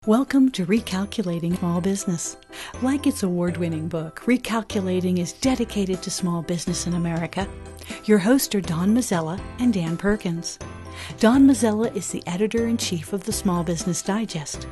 Welcome to Recalculating Small Business. Like its award-winning book, Recalculating is dedicated to small business in America. Your hosts are Don Mazzella and Dan Perkins. Don Mazzella is the editor-in-chief of the Small Business Digest.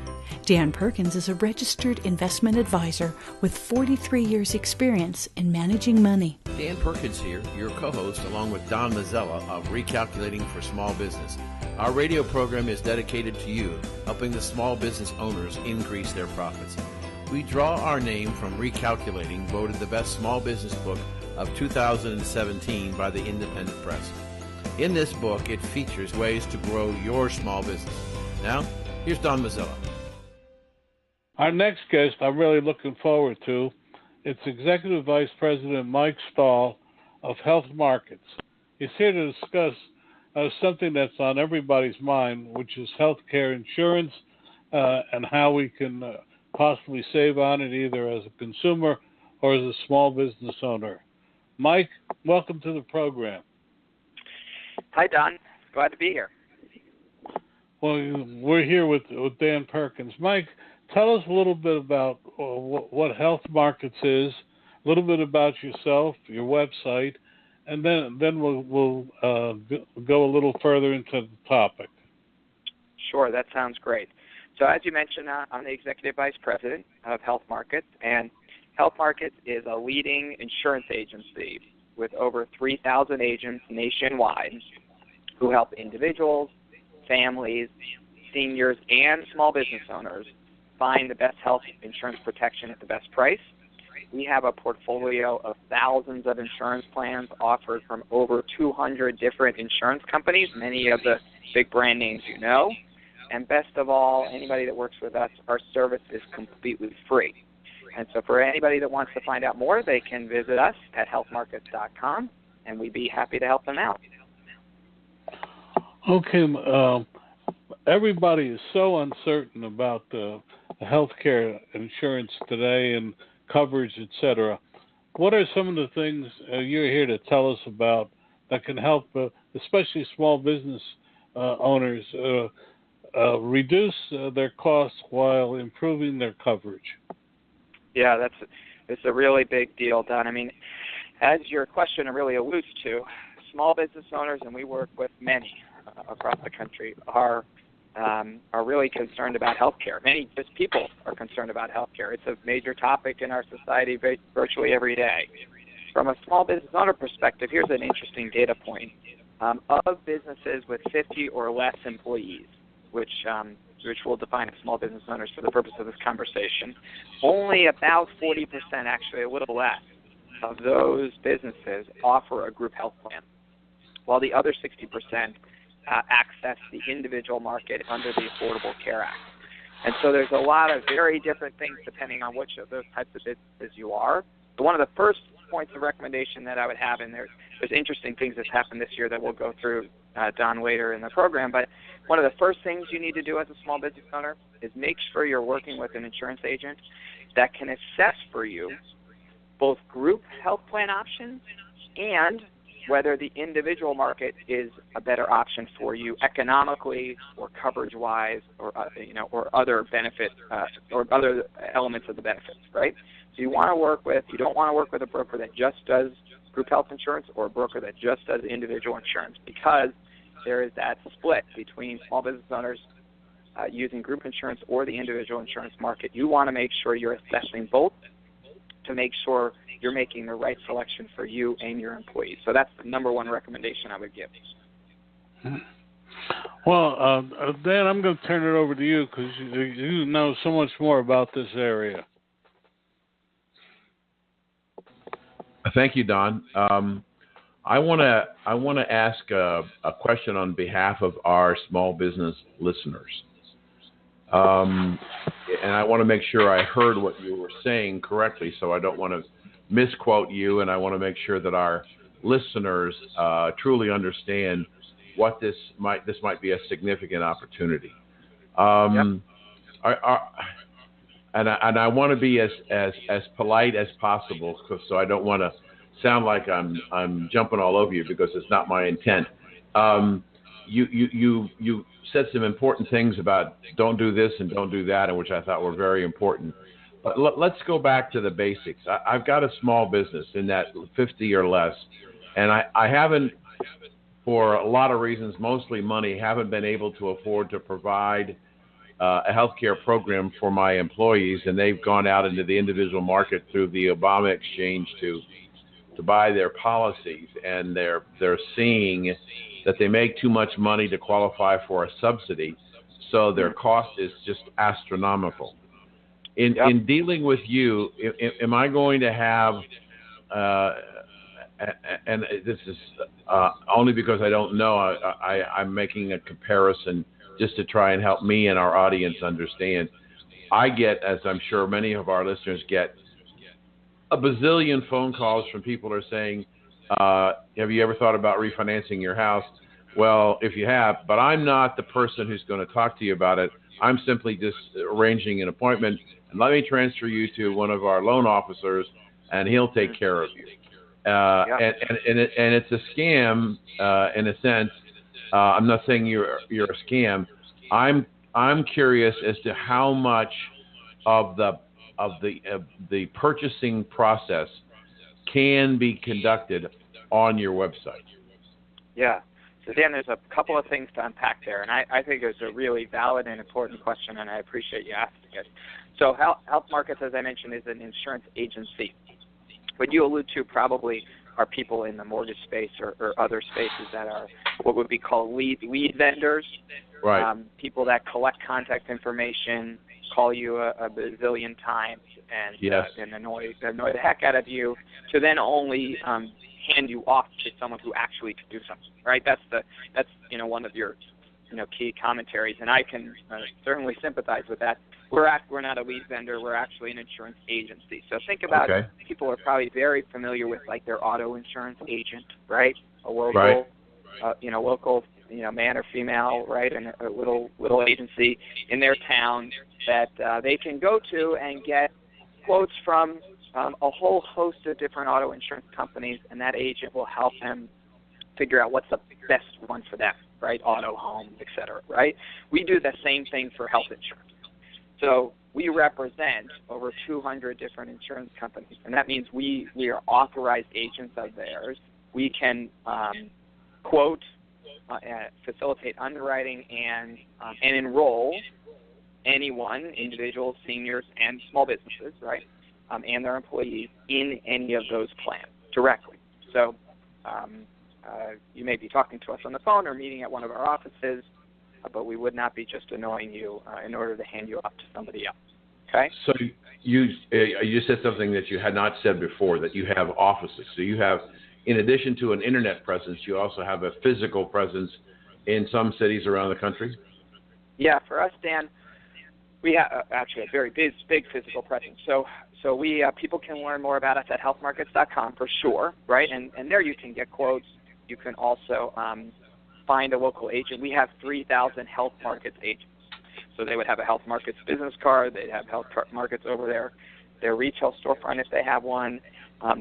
Dan Perkins is a registered investment advisor with 43 years' experience in managing money. Dan Perkins here, your co-host, along with Don Mazzella of Recalculating for Small Business. Our radio program is dedicated to you, helping the small business owners increase their profits. We draw our name from Recalculating, voted the best small business book of 2017 by the Independent Press. In this book, it features ways to grow your small business. Now, here's Don Mazzella. Our next guest I'm really looking forward to. It's Executive Vice President Mike Stahl of HealthMarkets. He's here to discuss something that's on everybody's mind, which is healthcare insurance and how we can possibly save on it either as a consumer or as a small business owner. Mike, welcome to the program. Hi, Don. Glad to be here. Well, we're here with Dan Perkins. Mike, tell us a little bit about what HealthMarkets is, a little bit about yourself, your website, and then we'll go a little further into the topic. Sure, that sounds great. So as you mentioned, I'm the Executive Vice President of HealthMarkets, and HealthMarkets is a leading insurance agency with over 3,000 agents nationwide who help individuals, families, seniors, and small business owners find the best health insurance protection at the best price. We have a portfolio of thousands of insurance plans offered from over 200 different insurance companies, many of the big brand names you know. And best of all, anybody that works with us, our service is completely free. And so for anybody that wants to find out more, they can visit us at healthmarkets.com, and we'd be happy to help them out. Okay. Everybody is so uncertain about the healthcare insurance today and coverage, etc. What are some of the things you're here to tell us about that can help, especially small business owners, reduce their costs while improving their coverage? Yeah, it's a really big deal, Don. I mean, as your question really alludes to, small business owners, and we work with many across the country, are really concerned about healthcare. Many just people are concerned about healthcare. It's a major topic in our society virtually every day. From a small business owner perspective, here's an interesting data point. Of businesses with 50 or less employees, which will define as small business owners for the purpose of this conversation, only about 40%, actually a little less, of those businesses offer a group health plan, while the other 60% access the individual market under the Affordable Care Act. And so there's a lot of very different things depending on which of those types of businesses you are. But one of the first points of recommendation that I would have, and there's interesting things that's happened this year that we'll go through, Don, later in the program, but one of the first things you need to do as a small business owner is make sure you're working with an insurance agent that can assess for you both group health plan options and whether the individual market is a better option for you economically or coverage-wise or other benefits or other elements of the benefits, right? So you don't want to work with a broker that just does group health insurance or a broker that just does individual insurance, because there is that split between small business owners using group insurance or the individual insurance market. You want to make sure you're assessing both to make sure you're making the right selection for you and your employees. So that's the number one recommendation I would give. Well, Dan, I'm going to turn it over to you because you know so much more about this area. Thank you, Don. I want to ask a question on behalf of our small business listeners. And I want to make sure I heard what you were saying correctly, so I don't want to misquote you, and I want to make sure that our listeners truly understand what this might be a significant opportunity. And I want to be as polite as possible, so I don't want to sound like I'm jumping all over you, because it's not my intent. you said some important things about don't do this and don't do that, and which I thought were very important. But let's go back to the basics. I've got a small business in that 50 or less, and I haven't, for a lot of reasons, mostly money, haven't been able to afford to provide a healthcare program for my employees, and they've gone out into the individual market through the Obama exchange to buy their policies, and they're seeing that they make too much money to qualify for a subsidy, so their cost is just astronomical. In dealing with you, am I going to have, and this is only because I don't know, I'm making a comparison just to try and help me and our audience understand. I get, as I'm sure many of our listeners get, a bazillion phone calls from people who are saying, have you ever thought about refinancing your house? Well, if you have, but I'm not the person who's going to talk to you about it. I'm simply just arranging an appointment, and let me transfer you to one of our loan officers, and he'll take care of you. And it's a scam in a sense. I'm not saying you're a scam. I'm curious as to how much of the purchasing process can be conducted on your website. Yeah. So, Dan, there's a couple of things to unpack there, and I think it's a really valid and important question, and I appreciate you asking it. So HealthMarkets, as I mentioned, is an insurance agency. What you allude to probably are people in the mortgage space or other spaces that are what would be called lead vendors, right? People that collect contact information, call you a bazillion times, and annoy the heck out of you, to then only hand you off to someone who actually can do something, right? That's one of your key commentaries, and I can certainly sympathize with that. We're not a lead vendor. We're actually an insurance agency. So think about people are probably very familiar with like their auto insurance agent, right? A local, local man or female, right, and a little agency in their town that they can go to and get quotes from a whole host of different auto insurance companies, and that agent will help them figure out what's the best one for them, right? Auto, home, et cetera, right? We do the same thing for health insurance. So we represent over 200 different insurance companies, and that means we are authorized agents of theirs. We can quote, facilitate underwriting, and enroll anyone, individuals, seniors, and small businesses, right, and their employees in any of those plans directly. So you may be talking to us on the phone or meeting at one of our offices, but we would not be just annoying you in order to hand you off to somebody else. Okay? So you said something that you had not said before, that you have offices. So you have, in addition to an internet presence, you also have a physical presence in some cities around the country? Yeah, for us, Dan, we have actually a very big physical presence. So we people can learn more about us at healthmarkets.com for sure, right? And there you can get quotes. You can also find a local agent. We have 3,000 HealthMarkets agents. So they would have a HealthMarkets business card. They'd have HealthMarkets over their retail storefront if they have one.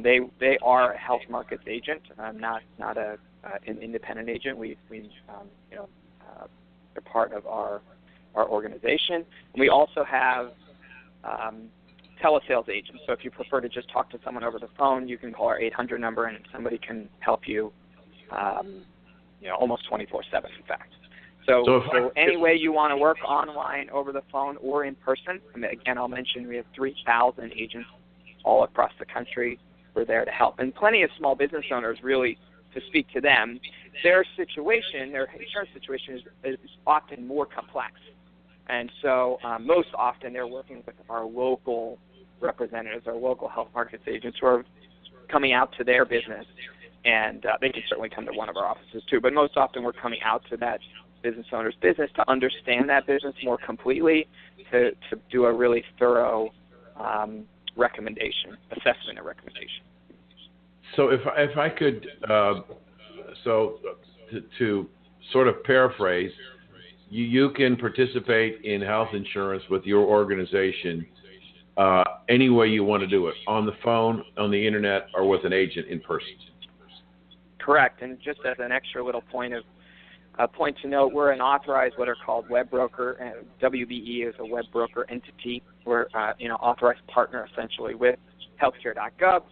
They are a HealthMarkets agent, not an independent agent. They're part of our organization. And we also have telesales agents. So if you prefer to just talk to someone over the phone, you can call our 800 number and somebody can help you, almost 24/7, in fact. So any way you want to work online, over the phone, or in person. Again, I'll mention we have 3,000 agents all across the country. We're there to help. And plenty of small business owners, really, to speak to them. Their situation, their insurance situation is often more complex. And so most often they're working with our local representatives, our local HealthMarkets agents who are coming out to their business. And they can certainly come to one of our offices too. But most often we're coming out to that business owner's business to understand that business more completely, to do a really thorough assessment and recommendation. So if I could, to sort of paraphrase, you can participate in health insurance with your organization any way you want to do it, on the phone, on the internet, or with an agent in person. Correct. And just as an extra little point of A point to note, we're an authorized, what are called web broker. WBE is a web broker entity. We're authorized partner essentially with healthcare.gov.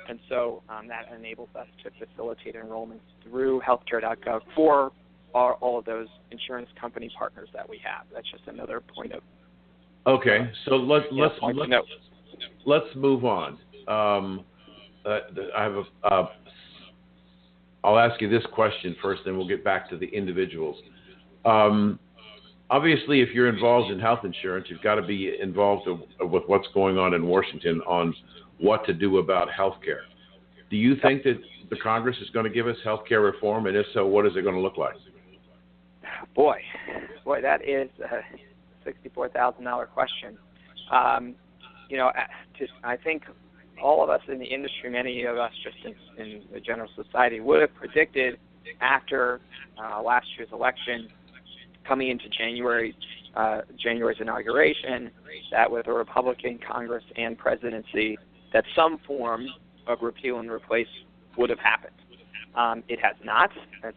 And so that enables us to facilitate enrollments through healthcare.gov for all of those insurance company partners that we have. That's just another point of. Okay, so let's move on. I'll ask you this question first, then we'll get back to the individuals. Obviously, if you're involved in health insurance, you've got to be involved with what's going on in Washington on what to do about health care. Do you think that the Congress is going to give us health care reform, and if so, what is it going to look like? Boy, that is a $64,000 question. I think all of us in the industry, many of us just in the general society, would have predicted after last year's election, coming into January's inauguration, that with a Republican Congress and presidency, that some form of repeal and replace would have happened. It has not, as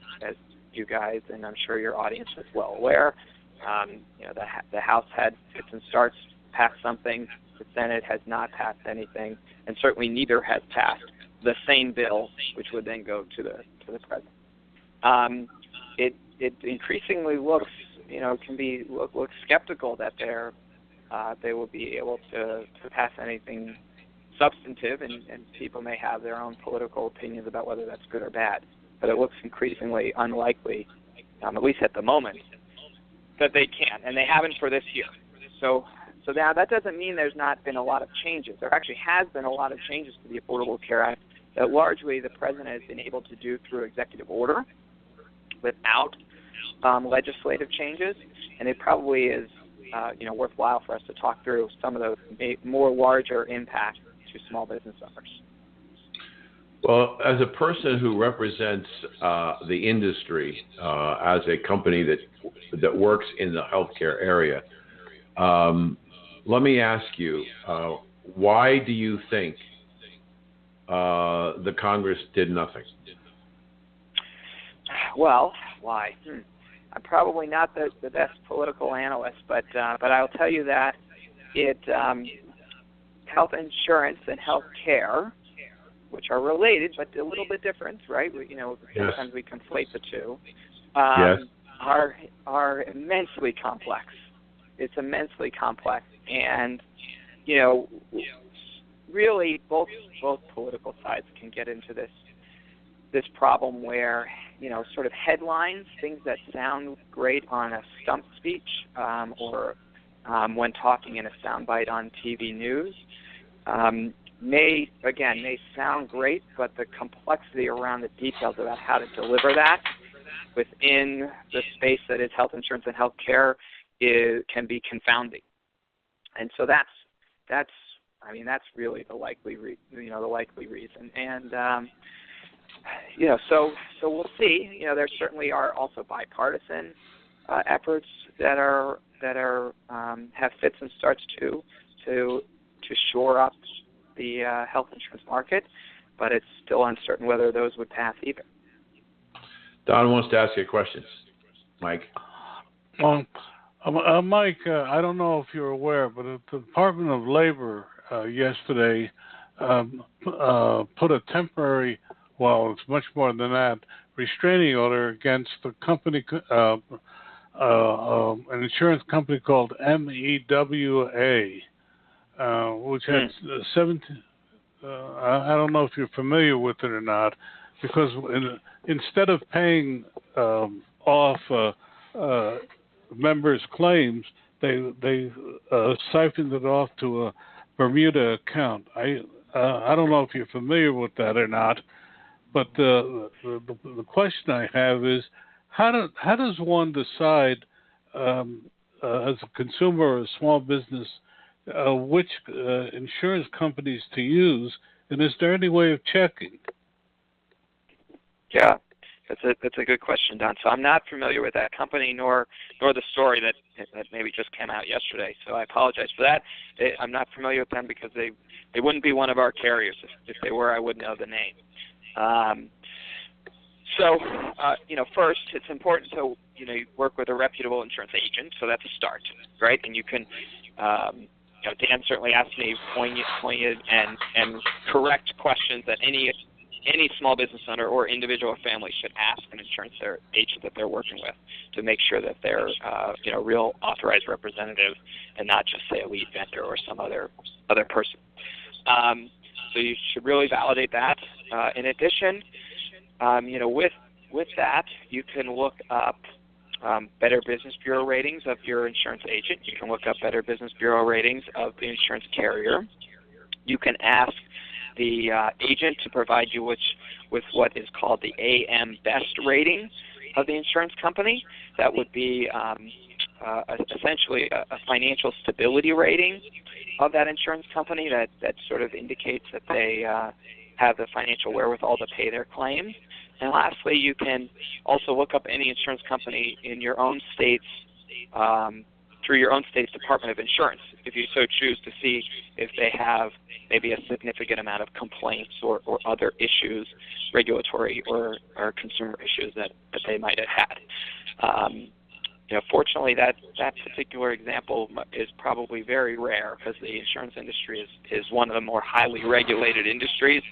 you guys and I'm sure your audience is well aware. The House had fits and starts, passed something. The Senate has not passed anything, and certainly neither has passed the same bill, which would then go to the president. It increasingly looks skeptical that they will be able to pass anything substantive, and people may have their own political opinions about whether that's good or bad. But it looks increasingly unlikely, at least at the moment, that they can, and they haven't for this year. So now that doesn't mean there's not been a lot of changes. There actually has been a lot of changes to the Affordable Care Act that largely the president has been able to do through executive order without legislative changes, and it probably is worthwhile for us to talk through some of those more larger impacts to small business owners. Well, as a person who represents the industry as a company that works in the healthcare area, let me ask you, why do you think the Congress did nothing? Well, why? I'm probably not the best political analyst, but I'll tell you that health insurance and health care, which are related but a little bit different, right? Sometimes we conflate the two. Are immensely complex. It's immensely complex, and really both political sides can get into this problem where sort of headlines, things that sound great on a stump speech or when talking in a soundbite on TV news, may sound great, but the complexity around the details about how to deliver that within the space that is health insurance and health care can be confounding. And so that's really the likely reason. And so we'll see. There certainly are also bipartisan efforts that have fits and starts to shore up the health insurance market, but it's still uncertain whether those would pass either. Don wants to ask you a question. Mike. Mike, I don't know if you're aware, but the Department of Labor yesterday put a temporary, well, it's much more than that, restraining order against the company, an insurance company called MEWA, which had 17. I don't know if you're familiar with it or not, because instead of paying off members' claims, they siphoned it off to a Bermuda account. I don't know if you're familiar with that or not, but the question I have is, how does one decide as a consumer or a small business which insurance companies to use, and is there any way of checking? Yeah, that's a good question, Don. So I'm not familiar with that company nor the story that maybe just came out yesterday. So I apologize for that. I'm not familiar with them because they wouldn't be one of our carriers. If they were, I would know the name. So, first, it's important to, you work with a reputable insurance agent, so that's a start, right? And you can, Dan certainly asked me poignant and correct questions that any small business owner or individual or family should ask an insurance agent that they're working with to make sure that they're, real authorized representative and not just, say, a lead vendor or some other person. So you should really validate that. In addition, with that, you can look up Better Business Bureau ratings of your insurance agent. You can look up Better Business Bureau ratings of the insurance carrier. You can ask the agent to provide you with what is called the AM Best rating of the insurance company. That would be essentially a financial stability rating of that insurance company that sort of indicates that they have the financial wherewithal to pay their claims. And lastly, you can also look up any insurance company in your own state's through your own state's Department of Insurance, if you so choose, to see if they have maybe a significant amount of complaints or other issues, regulatory or consumer issues that they might have had. Fortunately, that particular example is probably very rare because the insurance industry is one of the more highly regulated industries,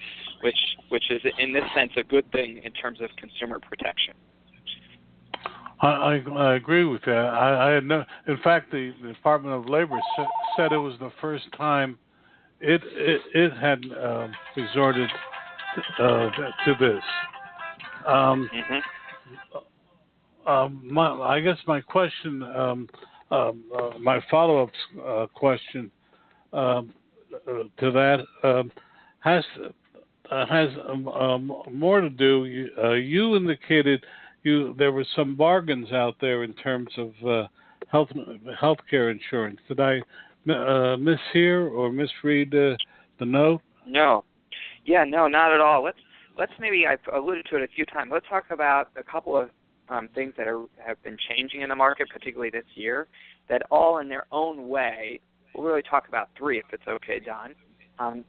which is in this sense a good thing in terms of consumer protection. I agree with that. I had no. In fact, the Department of Labor said it was the first time it had resorted to this. I guess my question, my follow-up question to that has more to do. You indicated there were some bargains out there in terms of healthcare insurance. Did I mishear or misread the note? No. Yeah, no, not at all. Let's maybe, I've alluded to it a few times. Let's talk about a couple of things that have been changing in the market, particularly this year, that all in their own way, we'll really talk about three if it's okay, Don,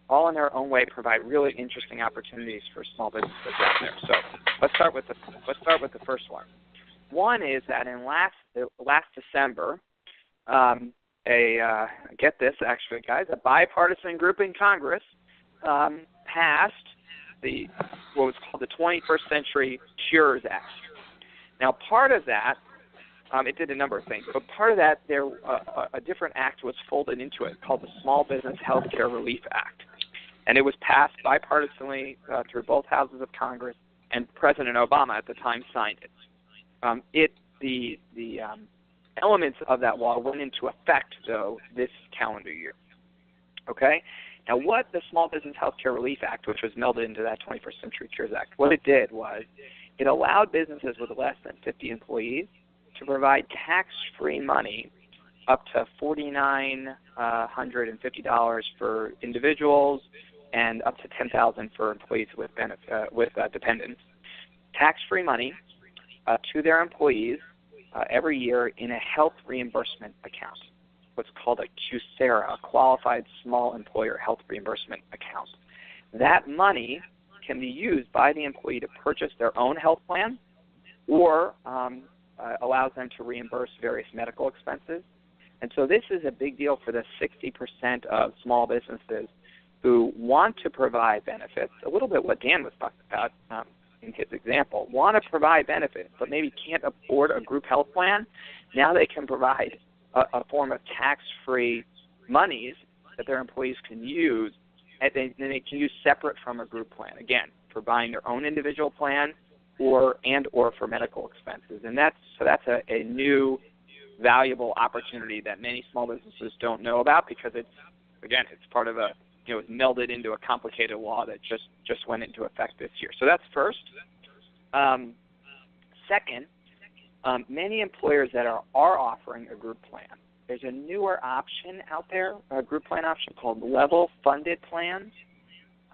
all in their own way provide really interesting opportunities for small businesses out there. So let's start with the first one. One is that in last December, get this actually, guys, a bipartisan group in Congress passed what was called the 21st Century Cures Act. Now, part of that, it did a number of things, but part of that, a different act was folded into it called the Small Business Healthcare Relief Act. And it was passed bipartisanly through both houses of Congress, and President Obama at the time signed it. The elements of that law went into effect, though, this calendar year. Okay? Now, what the Small Business Healthcare Relief Act, which was melded into that 21st Century Cures Act, what it did was it allowed businesses with less than 50 employees to provide tax-free money up to $4,950 for individuals and up to $10,000 for employees with dependents. Tax-free money to their employees every year in a health reimbursement account, what's called a QSERA, a Qualified Small Employer Health Reimbursement Account. That money can be used by the employee to purchase their own health plan or allows them to reimburse various medical expenses. And so this is a big deal for the 60% of small businesses who want to provide benefits, a little bit what Dan was talking about in his example, want to provide benefits but maybe can't afford a group health plan. Now they can provide a form of tax-free monies that their employees can use, and they can use separate from a group plan, again, for buying their own individual plan or for medical expenses. And that's a new, valuable opportunity that many small businesses don't know about because it's part of it's melded into a complicated law that just went into effect this year. So that's first. Second, many employers that are offering a group plan, there's a newer option out there, a group plan option called level funded plans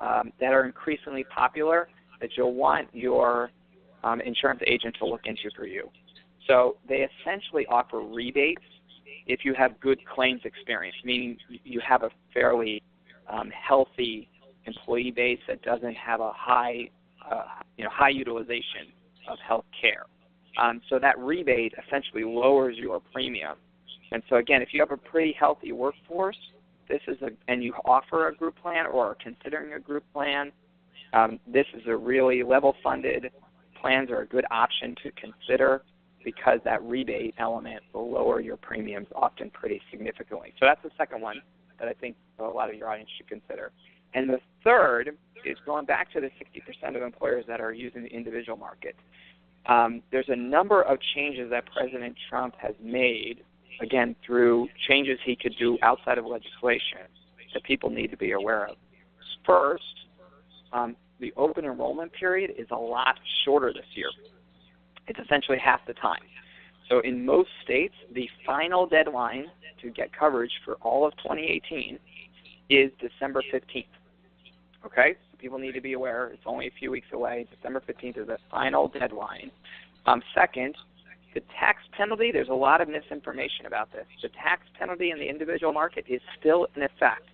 that are increasingly popular that you'll want your insurance agent to look into for you. So they essentially offer rebates if you have good claims experience, meaning you have a fairly healthy employee base that doesn't have a high utilization of health care. So that rebate essentially lowers your premium. And so again, if you have a pretty healthy workforce, and you offer a group plan or are considering a group plan, this is a really level-funded plans are a good option to consider because that rebate element will lower your premiums often pretty significantly. So that's the second one that I think a lot of your audience should consider. And the third is going back to the 60% of employers that are using the individual market. There's a number of changes that President Trump has made, again, through changes he could do outside of legislation that people need to be aware of. First, the open enrollment period is a lot shorter this year. It's essentially half the time. So in most states, the final deadline to get coverage for all of 2018 is December 15th. Okay? So people need to be aware it's only a few weeks away. December 15th is the final deadline. Second, the tax penalty, there's a lot of misinformation about this. The tax penalty in the individual market is still in effect.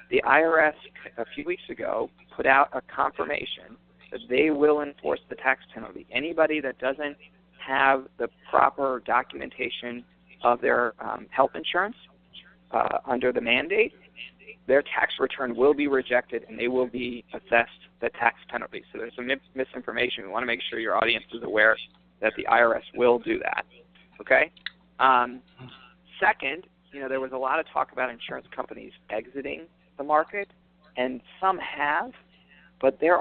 The IRS a few weeks ago put out a confirmation that they will enforce the tax penalty. Anybody that doesn't have the proper documentation of their health insurance under the mandate, their tax return will be rejected and they will be assessed the tax penalty. So there's some misinformation. We want to make sure your audience is aware that the IRS will do that. Okay? Second, there was a lot of talk about insurance companies exiting the market, and some have, but there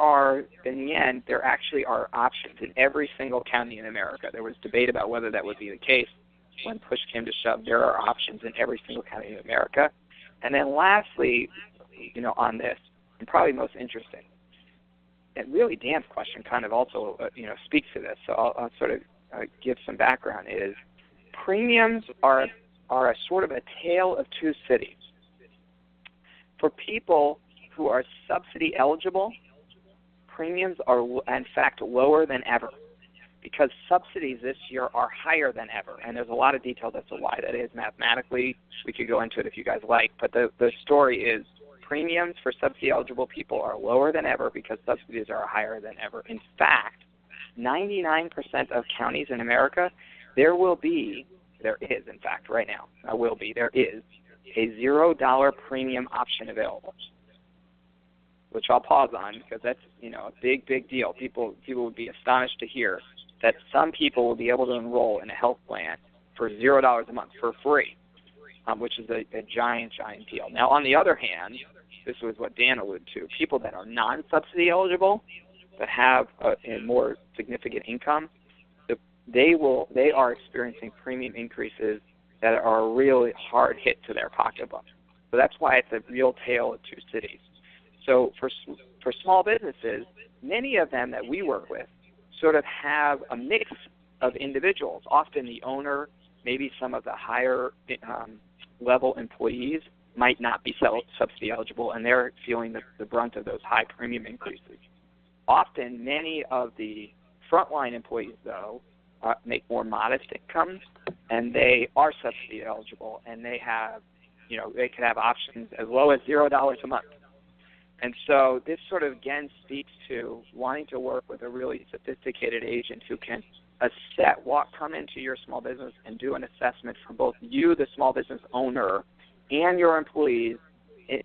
actually are options in every single county in America. There was debate about whether that would be the case. When push came to shove, there are options in every single county in America. And then lastly, on this, and probably most interesting, and really Dan's question kind of also, speaks to this, so I'll sort of give some background, is premiums are a sort of a tale of two cities. For people who are subsidy eligible, premiums are, in fact, lower than ever because subsidies this year are higher than ever. And there's a lot of detail as to why that is mathematically. We could go into it if you guys like. But the story is premiums for subsidy-eligible people are lower than ever because subsidies are higher than ever. In fact, 99% of counties in America, there is, in fact, right now, there is a $0 premium option available, which I'll pause on because that's, a big, big deal. People would be astonished to hear that some people will be able to enroll in a health plan for $0 a month for free, which is a giant, giant deal. Now, on the other hand, this was what Dan alluded to, people that are non-subsidy eligible, that have a more significant income, they are experiencing premium increases that are a really hard hit to their pocketbook. So that's why it's a real tale of two cities. So for small businesses, many of them that we work with sort of have a mix of individuals. Often the owner, maybe some of the higher level employees might not be subsidy eligible, and they're feeling the brunt of those high premium increases. Often many of the frontline employees, though, make more modest incomes, and they are subsidy eligible, and they have, they could have options as low as $0 a month. And so this sort of, again, speaks to wanting to work with a really sophisticated agent who can come into your small business and do an assessment for both you, the small business owner, and your employees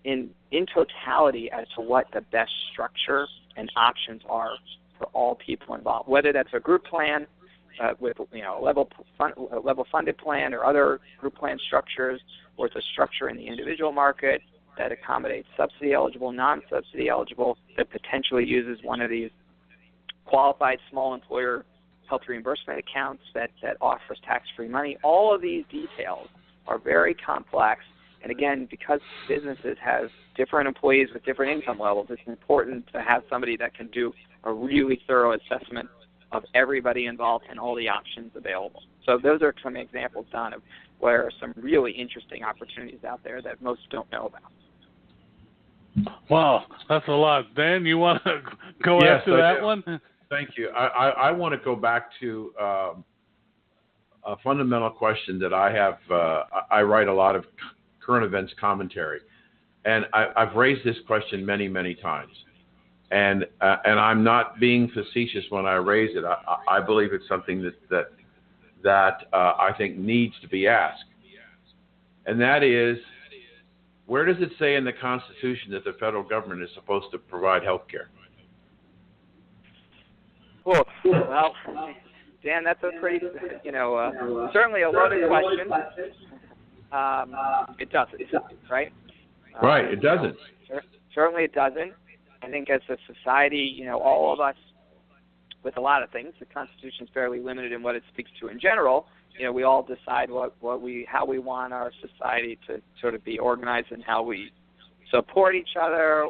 in totality as to what the best structure and options are for all people involved, whether that's a group plan, with a level funded plan or other group plan structures, or it's a structure in the individual market that accommodates subsidy eligible, non-subsidy eligible, that potentially uses one of these qualified small employer health reimbursement accounts that offers tax-free money. All of these details are very complex, and again, because businesses have different employees with different income levels, it's important to have somebody that can do a really thorough assessment of everybody involved and all the options available. So those are some examples, Don, of where are some really interesting opportunities out there that most don't know about. Wow, that's a lot. Dan, you want to go after that one? Thank you. I want to go back to a fundamental question that I have. I write a lot of current events commentary, and I've raised this question many, many times. And I'm not being facetious when I raise it. I believe it's something that I think needs to be asked. And that is, where does it say in the Constitution that the federal government is supposed to provide health care? Well, Dan, that's a pretty, certainly a loaded question. It doesn't, right? Right, it doesn't. Certainly it doesn't. I think as a society, all of us, with a lot of things, the Constitution is fairly limited in what it speaks to in general. We all decide how we want our society to sort of be organized and how we support each other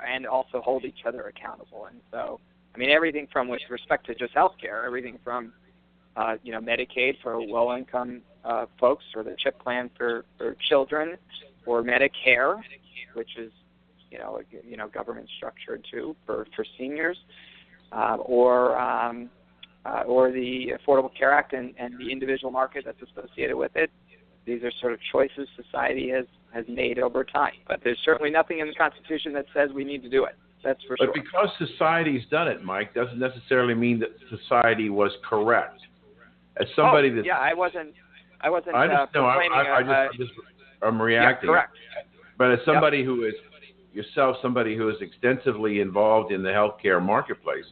and also hold each other accountable. And so, everything from with respect to just health care, everything from, Medicaid for low-income folks, or the CHIP plan for children, or Medicare, which is, government structured too for seniors, or the Affordable Care Act and the individual market that's associated with it. These are sort of choices society has made over time. But there's certainly nothing in the Constitution that says we need to do it. That's for sure. But because society's done it, Mike, doesn't necessarily mean that society was correct. As somebody that I wasn't complaining. I'm reacting. Yeah, correct. But as somebody who is yourself, somebody who is extensively involved in the healthcare marketplace,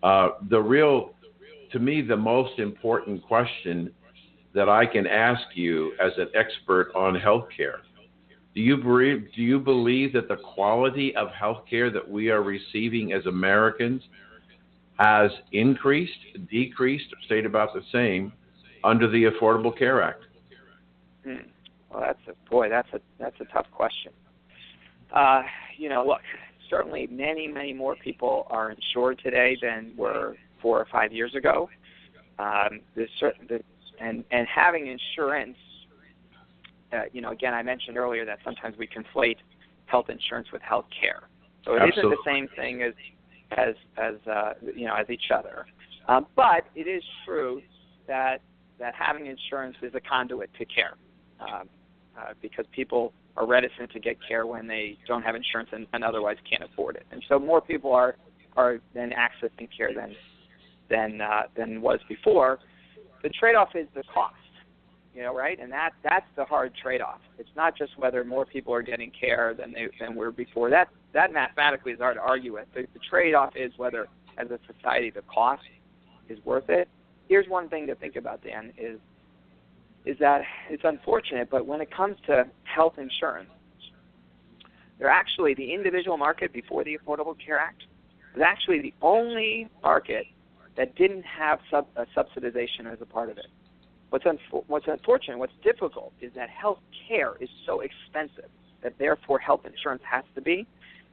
to me, the most important question that I can ask you as an expert on healthcare, do you believe that the quality of healthcare that we are receiving as Americans has increased, decreased, or stayed about the same under the Affordable Care Act? Well, that's a tough question. Look, certainly many, many more people are insured today than were 4 or 5 years ago. And having insurance, again, I mentioned earlier that sometimes we conflate health insurance with health care. So it isn't the same thing as each other. But it is true that having insurance is a conduit to care, because people are reticent to get care when they don't have insurance and otherwise can't afford it. And so more people are then accessing care than was before. The trade-off is the cost, right? And that's the hard trade-off. It's not just whether more people are getting care than were before. That mathematically is hard to argue with. The trade-off is whether, as a society, the cost is worth it. Here's one thing to think about, Dan, is that it's unfortunate, but when it comes to health insurance, the individual market before the Affordable Care Act was actually the only market that didn't have subsidization as a part of it. What's unfortunate, what's difficult, is that health care is so expensive that therefore health insurance has to be,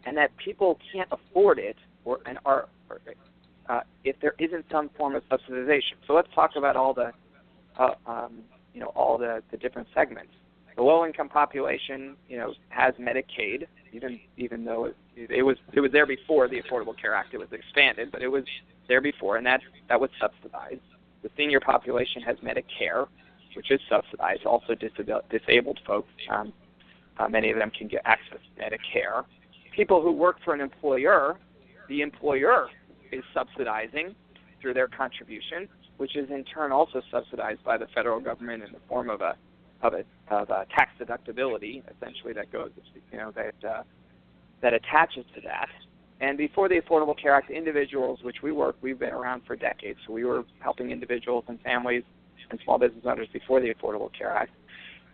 and that people can't afford it if there isn't some form of subsidization. So let's talk about all the different segments. The low-income population, has Medicaid, even though it was there before the Affordable Care Act. It was expanded, but it was there before, and that was subsidized. The senior population has Medicare, which is subsidized. Also, disabled folks, many of them can get access to Medicare. People who work for an employer, the employer is subsidizing through their contribution, which is in turn also subsidized by the federal government in the form of a tax deductibility, essentially, that goes, that attaches to that. And before the Affordable Care Act, individuals, which we've been around for decades, so we were helping individuals and families and small business owners before the Affordable Care Act.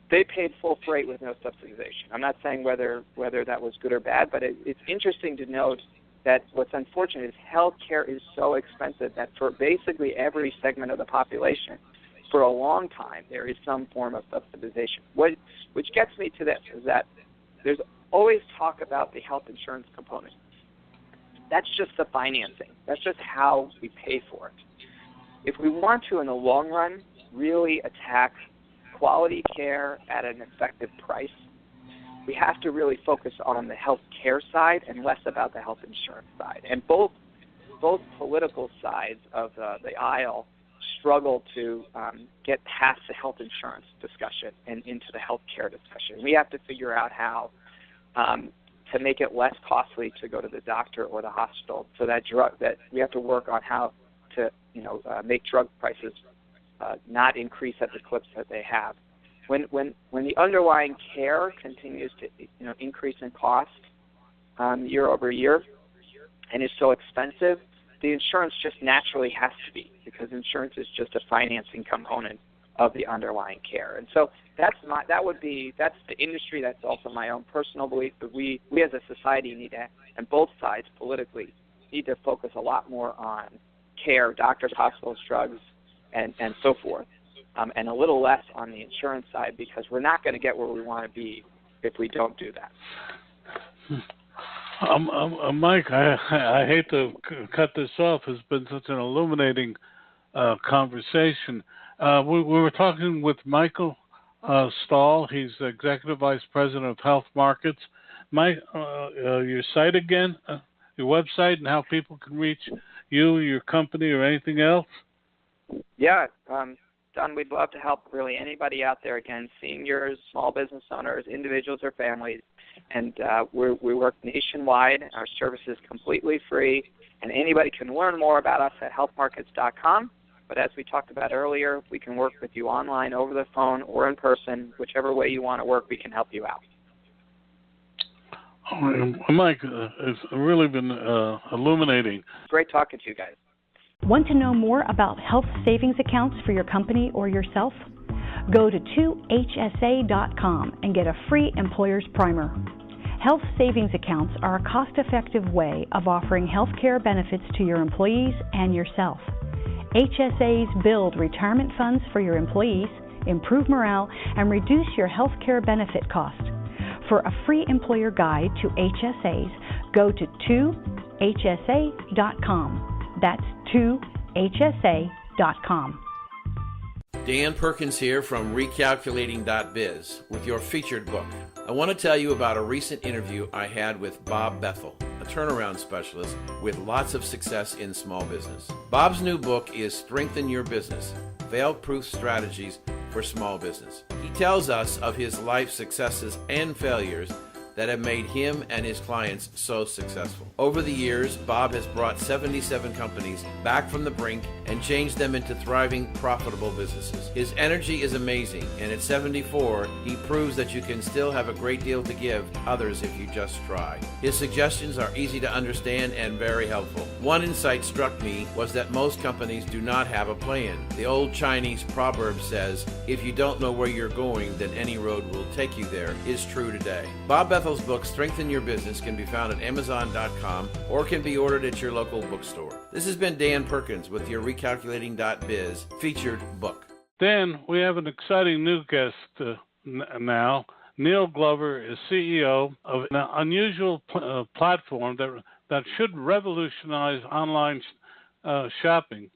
They paid full freight with no subsidization. I'm not saying whether that was good or bad, but it's interesting to note that what's unfortunate is health care is so expensive that for basically every segment of the population, for a long time, there is some form of subsidization. Which gets me to this, is that there's always talk about the health insurance component. That's just the financing. That's just how we pay for it. If we want to, in the long run, really attack quality care at an effective price, we have to really focus on the health care side and less about the health insurance side. And both political sides of the aisle struggle to get past the health insurance discussion and into the health care discussion. We have to figure out how to make it less costly to go to the doctor or the hospital. So that we have to work on how to make drug prices not increase at the clips that they have. When the underlying care continues to increase in cost year over year and is so expensive, the insurance just naturally has to be, because insurance is just a financing component of the underlying care. And so that's the industry. That's also my own personal belief that we as a society need to, and both sides politically, need to focus a lot more on care, doctors, hospitals, drugs, and so forth, and a little less on the insurance side, because we're not going to get where we want to be if we don't do that. Mike, I hate to cut this off. It's been such an illuminating conversation. We were talking with Michael Stahl. He's the Executive Vice President of HealthMarkets. Mike, your site again, your website, and how people can reach you, your company, or anything else? Yeah, Don, we'd love to help really anybody out there, again, seniors, small business owners, individuals or families. And we work nationwide. Our service is completely free, and anybody can learn more about us at healthmarkets.com. But as we talked about earlier, we can work with you online, over the phone, or in person. Whichever way you want to work, we can help you out. Mike, it's really been illuminating. Great talking to you guys. Want to know more about health savings accounts for your company or yourself? Go to 2hsa.com and get a free employer's primer. Health savings accounts are a cost-effective way of offering health care benefits to your employees and yourself. HSAs build retirement funds for your employees, improve morale, and reduce your health care benefit cost. For a free employer guide to HSAs, go to 2hsa.com. That's 2hsa.com. Dan Perkins here from Recalculating.biz with your featured book. I want to tell you about a recent interview I had with Bob Bethel, a turnaround specialist with lots of success in small business. Bob's new book is Strengthen Your Business, Fail-Proof Strategies for Small Business. He tells us of his life successes and failures that have made him and his clients so successful. Over the years, Bob has brought 77 companies back from the brink and changed them into thriving, profitable businesses. His energy is amazing, and at 74, he proves that you can still have a great deal to give others if you just try. His suggestions are easy to understand and very helpful. One insight struck me was that most companies do not have a plan. The old Chinese proverb says, if you don't know where you're going, then any road will take you there, is true today. Bob Bethel's book, Strengthen Your Business, can be found at Amazon.com or can be ordered at your local bookstore. This has been Dan Perkins with your Recalculating.biz featured book. Dan, we have an exciting new guest now. Neel Grover is CEO of an unusual platform that should revolutionize online shopping.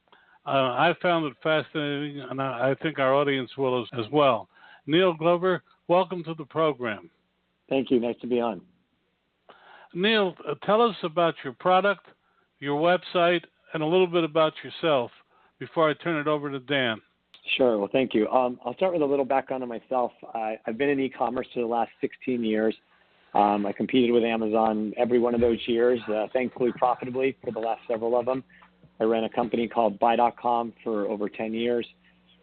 I found it fascinating, and I think our audience will as well. Neel Grover, welcome to the program. Thank you. Nice to be on. Neel, tell us about your product, your website, and a little bit about yourself before I turn it over to Dan. Sure. Well, thank you. I'll start with a little background on myself. I've been in e-commerce for the last 16 years. I competed with Amazon every one of those years, thankfully profitably for the last several of them. I ran a company called Buy.com for over 10 years.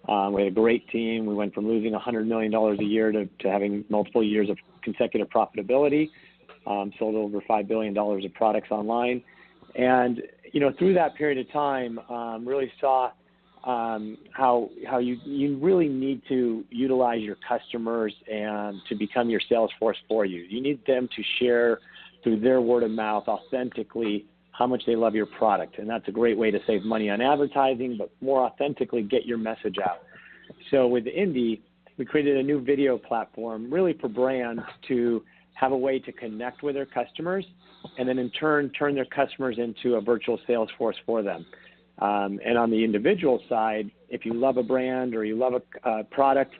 We had a great team. We went from losing $100 million a year to having multiple years of consecutive profitability, sold over $5 billion of products online. And, through that period of time, really saw how you really need to utilize your customers and to become your sales force for you. You need them to share through their word of mouth authentically how much they love your product. And that's a great way to save money on advertising, but more authentically get your message out. So with Indi, we created a new video platform really for brands to have a way to connect with their customers and then in turn turn their customers into a virtual sales force for them. And on the individual side, if you love a brand or you love a product,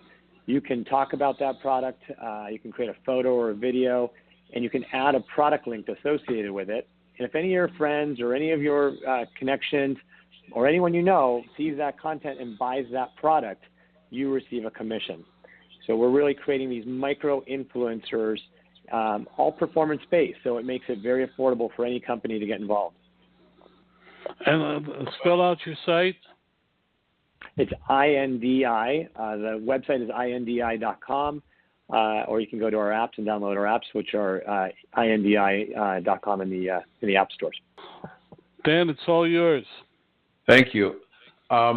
you can talk about that product. You can create a photo or a video, and you can add a product link associated with it. And if any of your friends or any of your connections or anyone you know sees that content and buys that product, you receive a commission. So we're really creating these micro influencers all performance-based, so it makes it very affordable for any company to get involved. And spell out your site. It's INDI. The website is INDI.com, or you can go to our apps and download our apps, which are INDI.com in the app stores. Dan, it's all yours. Thank you. As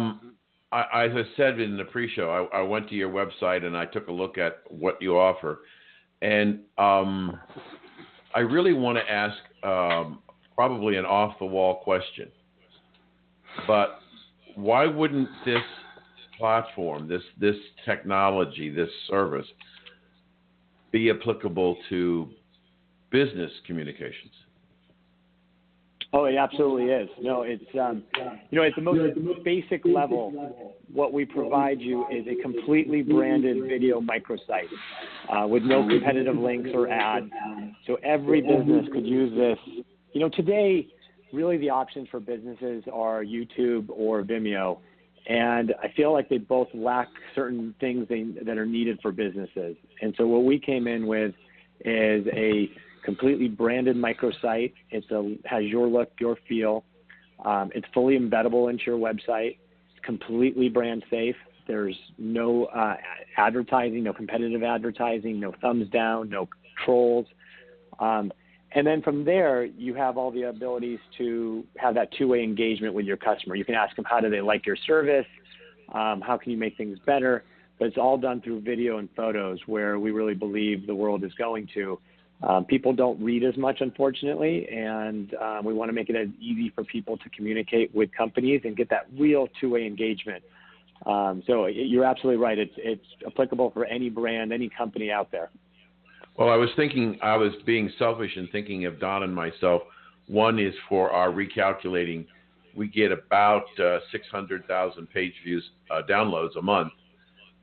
I said in the pre-show, I went to your website and I took a look at what you offer. And I really want to ask probably an off-the-wall question. But why wouldn't this platform, this technology, this service, be applicable to business communications? Oh, it absolutely is. No, it's at the most basic level, what we provide you is a completely branded video microsite with no competitive links or ads. So every business could use this. Today, really the options for businesses are YouTube or Vimeo, and I feel like they both lack certain things that are needed for businesses. And so what we came in with is a completely branded microsite. It has your look, your feel. It's fully embeddable into your website. It's completely brand safe. There's no advertising, no competitive advertising, no thumbs down, no trolls. And then from there, you have all the abilities to have that two-way engagement with your customer. You can ask them, how do they like your service? How can you make things better? But it's all done through video and photos, where we really believe the world is going to. People don't read as much, unfortunately, and we want to make it as easy for people to communicate with companies and get that real two-way engagement. So you're absolutely right. It's applicable for any brand, any company out there. Well, I was being selfish and thinking of Don and myself. One is for our recalculating. We get about 600,000 page views, downloads a month.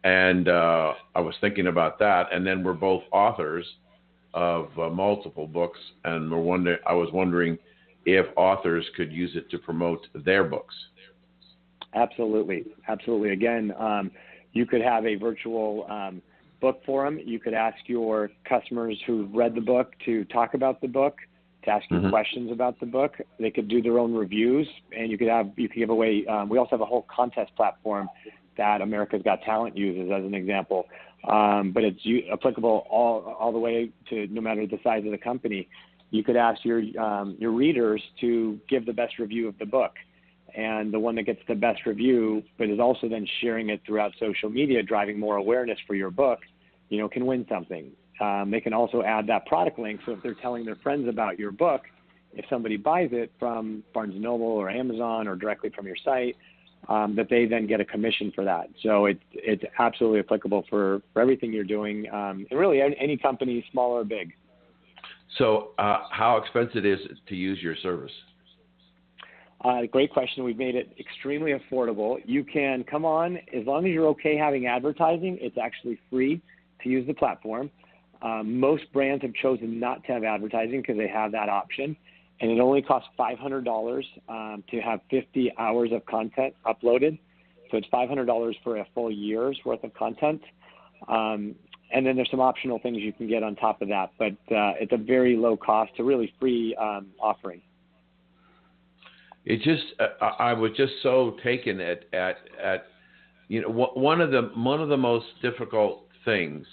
And I was thinking about that. And then we're both authors of multiple books. And I was wondering if authors could use it to promote their books. Absolutely. Absolutely. Again, you could have a virtual book forum. You could ask your customers who've read the book to talk about the book, to ask you questions about the book. They could do their own reviews, and you could give away. We also have a whole contest platform that America's Got Talent uses as an example, but it's applicable all the way to no matter the size of the company. You could ask your readers to give the best review of the book. And the one that gets the best review, but is also then sharing it throughout social media, driving more awareness for your book, can win something. They can also add that product link. So if they're telling their friends about your book, if somebody buys it from Barnes & Noble or Amazon or directly from your site, that they then get a commission for that. So it's absolutely applicable for everything you're doing, and really any company, small or big. So how expensive is it to use your service? Great question. We've made it extremely affordable. You can come on, as long as you're okay having advertising, it's actually free to use the platform. Most brands have chosen not to have advertising because they have that option. And it only costs $500 to have 50 hours of content uploaded. So it's $500 for a full year's worth of content. And then there's some optional things you can get on top of that. But it's a very low cost to really free offering. It just, I was just so taken at one of the most difficult things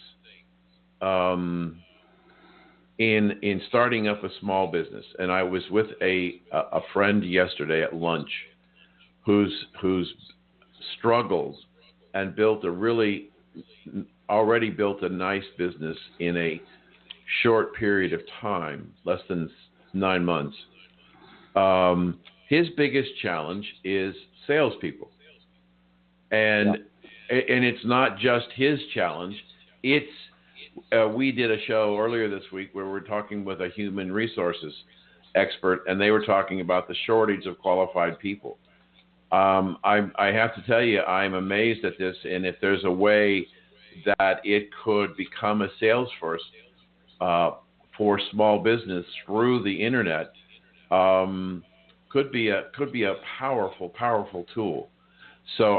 in starting up a small business. And I was with a friend yesterday at lunch who's struggled and already built a nice business in a short period of time, less than 9 months. His biggest challenge is salespeople, and it's not just his challenge. It's we did a show earlier this week where we're talking with a human resources expert, and they were talking about the shortage of qualified people. I have to tell you, I'm amazed at this, and if there's a way that it could become a sales force for small business through the internet. Could be a powerful tool. So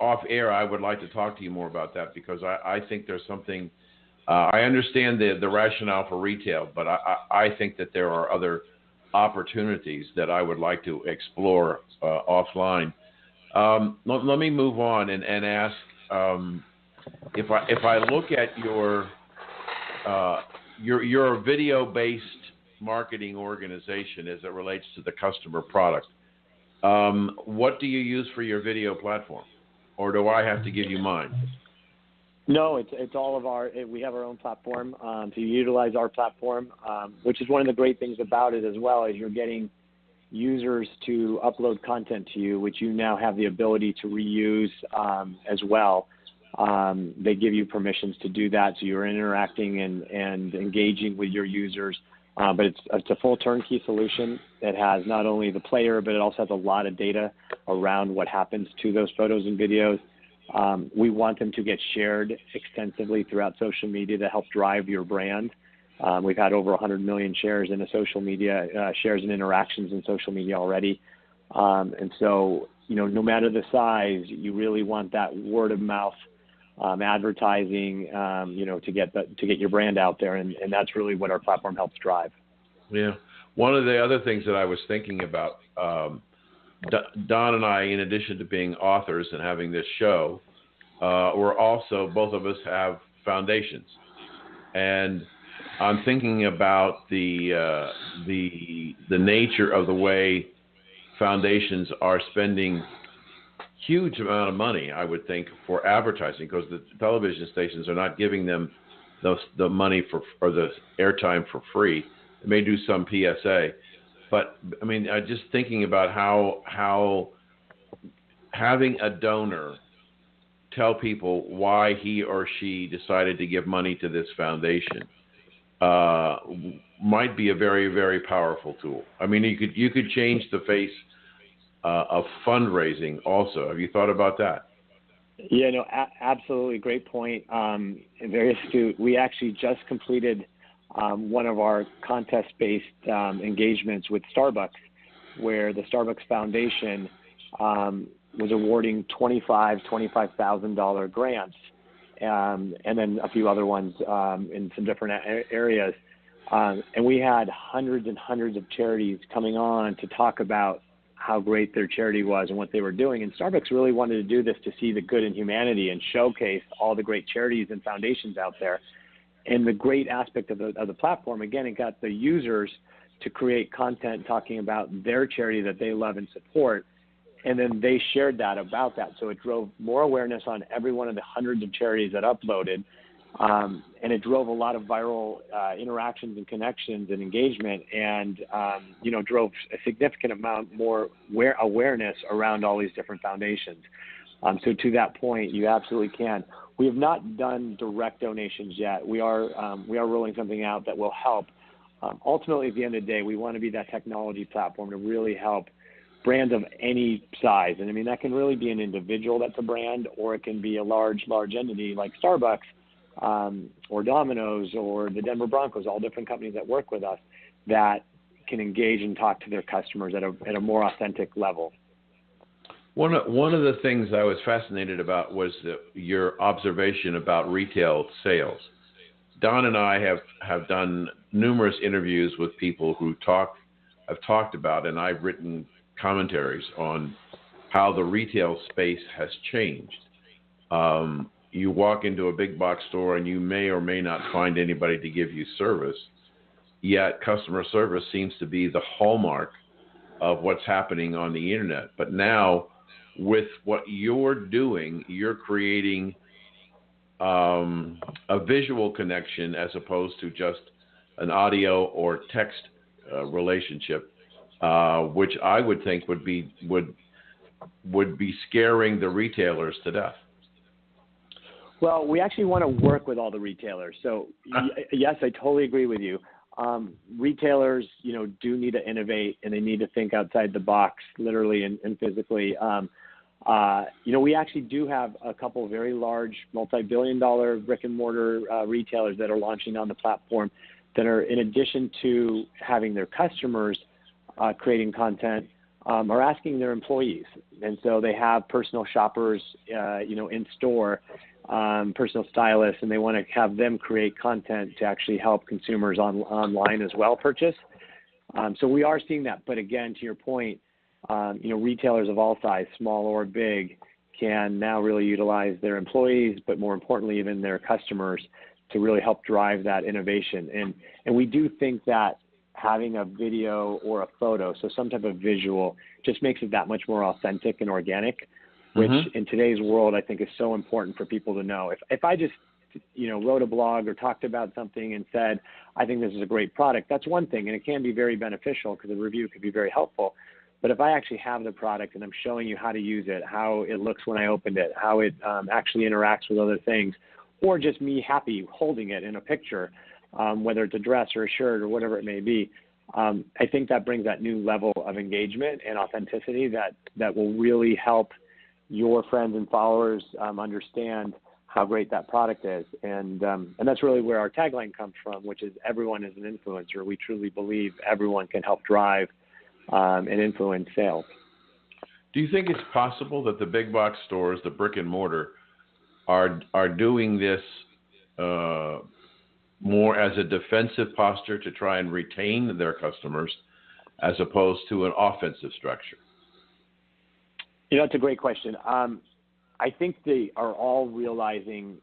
off air, I would like to talk to you more about that, because I think there's something I understand the rationale for retail, but I think that there are other opportunities that I would like to explore offline. Let me move on and ask, if I look at you're a video-based marketing organization as it relates to the customer product. What do you use for your video platform, or do I have to give you mine? No, it's all of we have our own platform to utilize our platform, which is one of the great things about it as well, is you're getting users to upload content to you, which you now have the ability to reuse as well. They give you permissions to do that, so you're interacting and engaging with your users. But it's a full turnkey solution that has not only the player, but it also has a lot of data around what happens to those photos and videos. We want them to get shared extensively throughout social media to help drive your brand. We've had over 100 million shares in the social media, shares and interactions in social media already. And so, no matter the size, you really want that word of mouth advertising, to get your brand out there. And that's really what our platform helps drive. Yeah. One of the other things that I was thinking about, Don and I, in addition to being authors and having this show, we're also, both of us have foundations. And I'm thinking about the nature of the way foundations are spending huge amount of money, I would think, for advertising, because the television stations are not giving them the money or the airtime for free. They may do some PSA, but I mean, just thinking about how having a donor tell people why he or she decided to give money to this foundation might be a very, very powerful tool. I mean, you could change the face of fundraising also. Have you thought about that? Yeah, no, absolutely. Great point. And very astute. We actually just completed one of our contest-based engagements with Starbucks, where the Starbucks Foundation was awarding $25,000 grants, and then a few other ones in some different areas. And we had hundreds and hundreds of charities coming on to talk about how great their charity was and what they were doing. And Starbucks really wanted to do this to see the good in humanity and showcase all the great charities and foundations out there. And the great aspect of the platform, again, it got the users to create content talking about their charity that they love and support. And then they shared that about that. So it drove more awareness on every one of the hundreds of charities that uploaded. And it drove a lot of viral interactions and connections and engagement, and drove a significant amount more awareness around all these different foundations. So to that point, you absolutely can. We have not done direct donations yet. We are rolling something out that will help. Ultimately, at the end of the day, we want to be that technology platform to really help brands of any size. And I mean, that can really be an individual that's a brand, or it can be a large entity like Starbucks, or Domino's, or the Denver Broncos, all different companies that work with us that can engage and talk to their customers at a more authentic level. One of the things I was fascinated about was your observation about retail sales. Don and I have done numerous interviews with people who have talked about, and I've written commentaries on how the retail space has changed. You walk into a big box store and you may or may not find anybody to give you service, yet customer service seems to be the hallmark of what's happening on the internet. But now, with what you're doing, you're creating a visual connection as opposed to just an audio or text relationship, which I would think would be scaring the retailers to death. Well, we actually want to work with all the retailers. So yes, I totally agree with you. Retailers, do need to innovate, and they need to think outside the box, literally and physically. We actually do have a couple of very large, multi-billion-dollar brick-and-mortar retailers that are launching on the platform that are, in addition to having their customers creating content, are asking their employees. And so they have personal shoppers, in store personal stylists, and they want to have them create content to actually help consumers online as well purchase. So we are seeing that. But again, to your point, retailers of all size, small or big, can now really utilize their employees, but more importantly, even their customers, to really help drive that innovation. And we do think that having a video or a photo, so some type of visual, just makes it that much more authentic and organic, which in today's world I think is so important for people to know. If I just wrote a blog or talked about something and said, I think this is a great product, that's one thing, and it can be very beneficial because the review could be very helpful. But if I actually have the product and I'm showing you how to use it, how it looks when I opened it, how it actually interacts with other things, or just me happy holding it in a picture, whether it's a dress or a shirt or whatever it may be, I think that brings that new level of engagement and authenticity that will really help your friends and followers understand how great that product is. And that's really where our tagline comes from, which is everyone is an influencer. We truly believe everyone can help drive and influence sales. Do you think it's possible that the big box stores, the brick and mortar, are doing this more as a defensive posture to try and retain their customers as opposed to an offensive structure? It's a great question. I think they are all realizing,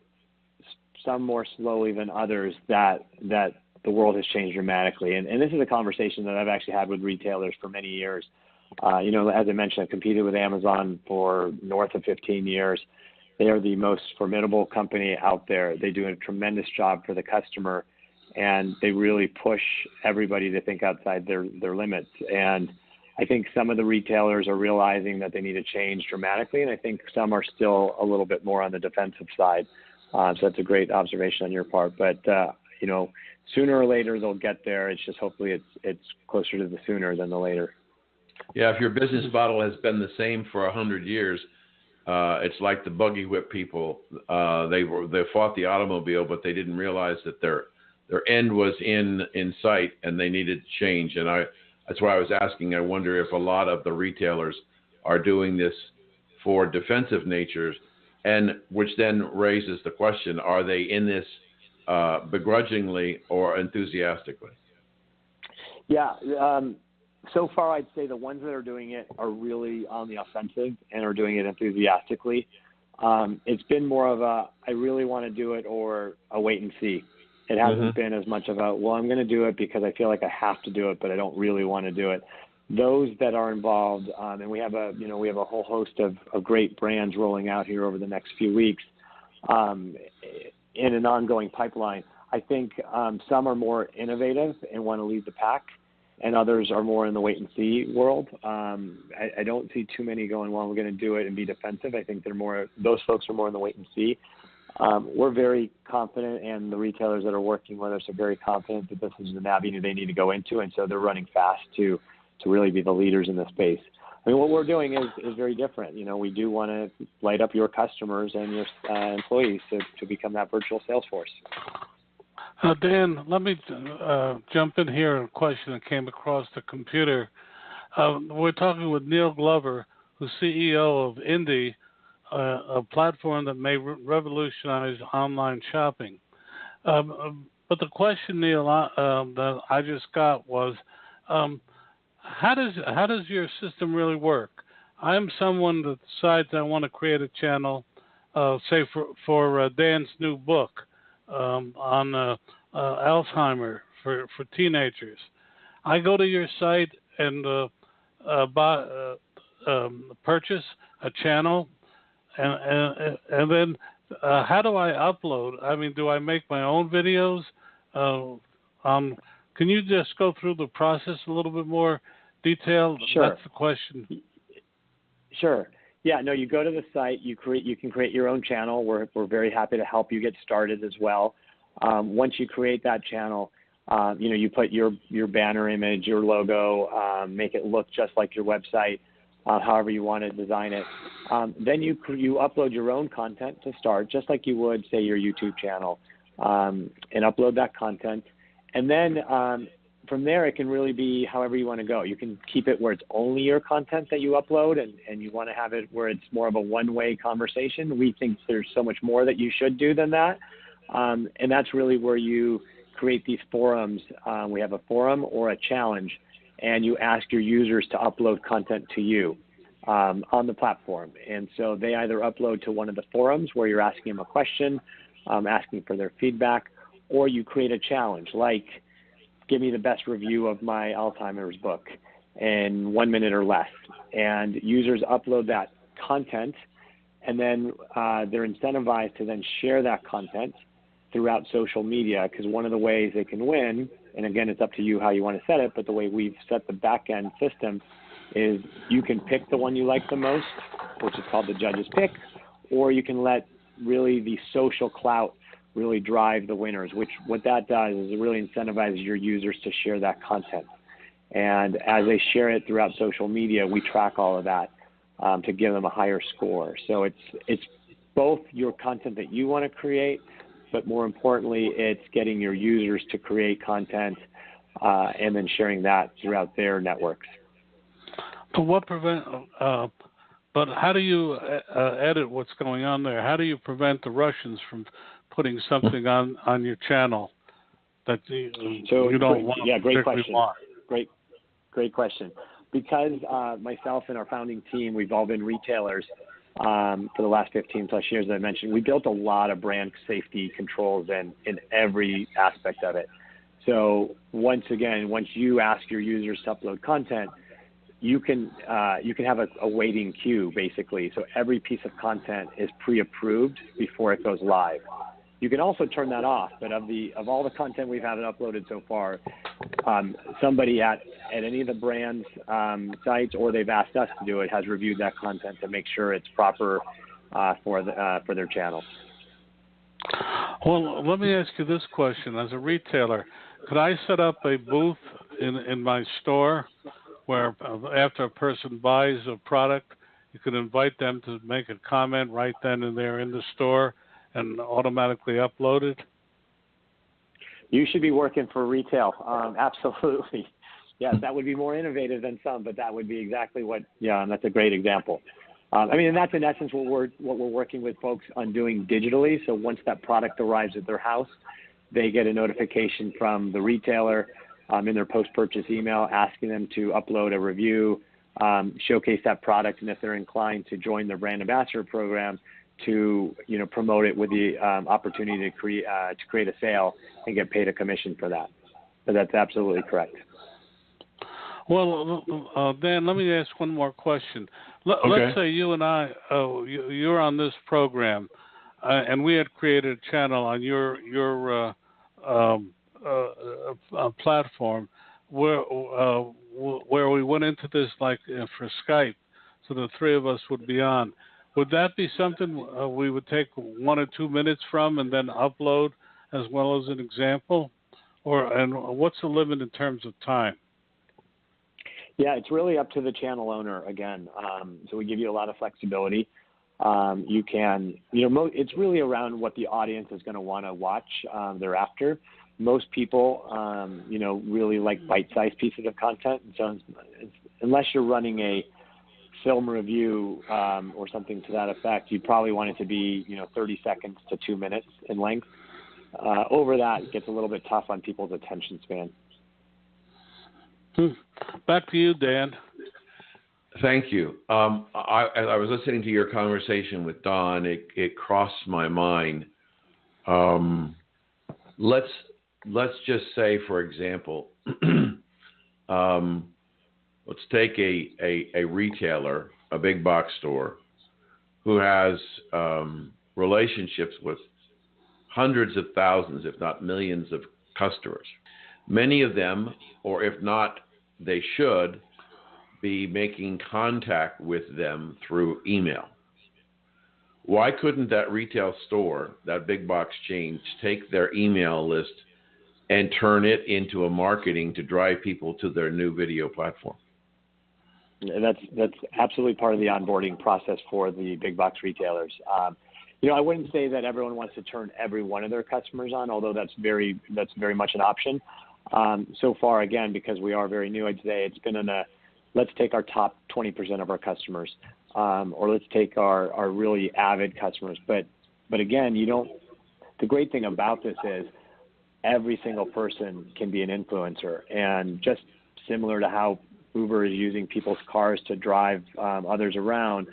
some more slowly than others, that the world has changed dramatically. And this is a conversation that I've actually had with retailers for many years. As I mentioned, I've competed with Amazon for north of 15 years. They are the most formidable company out there. They do a tremendous job for the customer, and they really push everybody to think outside their limits. And I think some of the retailers are realizing that they need to change dramatically, and I think some are still a little bit more on the defensive side. So that's a great observation on your part. But, sooner or later they'll get there. It's just hopefully it's closer to the sooner than the later. Yeah, if your business model has been the same for 100 years, it's like the buggy whip people. They fought the automobile, but they didn't realize that their end was in sight, and they needed to change. And that's why I was asking. I wonder if a lot of the retailers are doing this for defensive natures, and which then raises the question: are they in this begrudgingly or enthusiastically? Yeah. So far, I'd say the ones that are doing it are really on the offensive and are doing it enthusiastically. It's been more of a, I really want to do it, or a wait and see. It hasn't been as much of a, well, I'm going to do it because I feel like I have to do it, but I don't really want to do it. Those that are involved, and we have a whole host of great brands rolling out here over the next few weeks in an ongoing pipeline. I think some are more innovative and want to lead the pack, and others are more in the wait-and-see world. I don't see too many going, well, we're going to do it and be defensive. I think those folks are more in the wait-and-see. We're very confident, and the retailers that are working with us are very confident that this is the avenue they need to go into, and so they're running fast to really be the leaders in this space. I mean, what we're doing is very different. We do want to light up your customers and your employees to become that virtual sales force. Dan, let me jump in here on a question that came across the computer. We're talking with Neel Grover, who's CEO of Indi, a platform that may revolutionize online shopping. But the question, Neel, that I just got was, how does your system really work? I'm someone that decides I want to create a channel, say for Dan's new book on Alzheimer for teenagers. I go to your site and purchase a channel, and then how do I upload? I mean, do I make my own videos? Can you just go through the process a little bit more detailed? Sure. That's the question. Sure. Yeah, no, you go to the site, you can create your own channel. We're very happy to help you get started as well. Once you create that channel, you put your banner image, your logo, make it look just like your website, however you want to design it. Then you upload your own content to start, just like you would, say, your YouTube channel, and upload that content. And then from there, it can really be however you want to go. You can keep it where it's only your content that you upload, and you want to have it where it's more of a one-way conversation. We think there's so much more that you should do than that. And that's really where you create these forums. We have a forum or a challenge, and you ask your users to upload content to you on the platform. And so they either upload to one of the forums where you're asking them a question, asking for their feedback, or you create a challenge like, give me the best review of my Alzheimer's book in 1 minute or less. And users upload that content, and then they're incentivized to then share that content throughout social media, because one of the ways they can win, and again, it's up to you how you want to set it, but the way we've set the back-end system is you can pick the one you like the most, which is called the judge's pick, or you can let really the social clout really drive the winners, which what that does is it really incentivizes your users to share that content. And as they share it throughout social media, we track all of that to give them a higher score. So it's both your content that you want to create, but more importantly, it's getting your users to create content and then sharing that throughout their networks. But but how do you edit what's going on there? How do you prevent the Russians from putting something on your channel that you don't want? Yeah, great question. Want? Great question. Because myself and our founding team, we've all been retailers for the last 15 plus years, as I mentioned. We built a lot of brand safety controls in every aspect of it. So once you ask your users to upload content, you can have a waiting queue, basically. So every piece of content is pre-approved before it goes live. You can also turn that off, but of all the content we've had uploaded so far, somebody at any of the brands' sites, or they've asked us to do it, has reviewed that content to make sure it's proper for their channel. Well, let me ask you this question. As a retailer, could I set up a booth in my store where after a person buys a product, you could invite them to make a comment right then and there in the store and automatically upload it? You should be working for retail. Absolutely. Yes, that would be more innovative than some, but that would be exactly and that's a great example. And that's in essence what we're working with folks on doing digitally. So once that product arrives at their house, they get a notification from the retailer in their post-purchase email asking them to upload a review, showcase that product, and if they're inclined to join the brand ambassador program, to promote it with the opportunity to create a sale and get paid a commission for that. So that's absolutely correct. Well, Dan, let me ask one more question. Okay. Let's say you and I, you're on this program, and we had created a channel on your platform where we went into this like for Skype, so the three of us would be on. Would that be something we would take 1 or 2 minutes from and then upload as well as an example? And what's the limit in terms of time? Yeah, it's really up to the channel owner again. So we give you a lot of flexibility. You can, it's really around what the audience is going to want to watch thereafter. Most people, really like bite-sized pieces of content. So unless you're running a film review or something to that effect, you'd probably want it to be 30 seconds to 2 minutes in length. Over that, it gets a little bit tough on people's attention span. Back to you, Dan. Thank you. As I was listening to your conversation with Don, it crossed my mind. Let's just say, for example, let's take a retailer, a big box store, who has relationships with hundreds of thousands, if not millions of customers. Many of them, or if not, they should be making contact with them through email. Why couldn't that retail store, that big box chain, take their email list and turn it into a marketing to drive people to their new video platform? That's absolutely part of the onboarding process for the big box retailers. I wouldn't say that everyone wants to turn every one of their customers on, although that's very much an option. So far, again, because we are very new, I'd say it's been let's take our top 20% of our customers, or let's take our really avid customers. But again, the great thing about this is every single person can be an influencer, and just similar to how Uber is using people's cars to drive others around,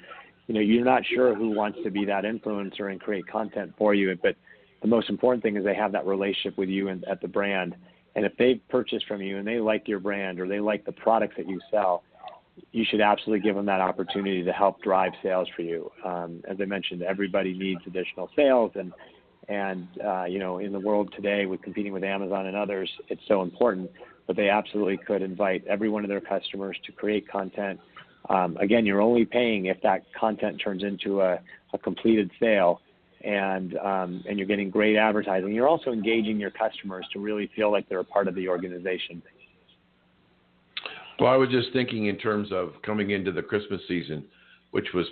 you're not sure who wants to be that influencer and create content for you, but the most important thing is they have that relationship with you and at the brand. And if they've purchased from you and they like your brand or they like the products that you sell, you should absolutely give them that opportunity to help drive sales for you. As I mentioned, everybody needs additional sales, and in the world today with competing with Amazon and others, it's so important. But they absolutely could invite every one of their customers to create content. Again, you're only paying if that content turns into a completed sale, and you're getting great advertising. You're also engaging your customers to really feel like they're a part of the organization. Well, I was just thinking in terms of coming into the Christmas season, which was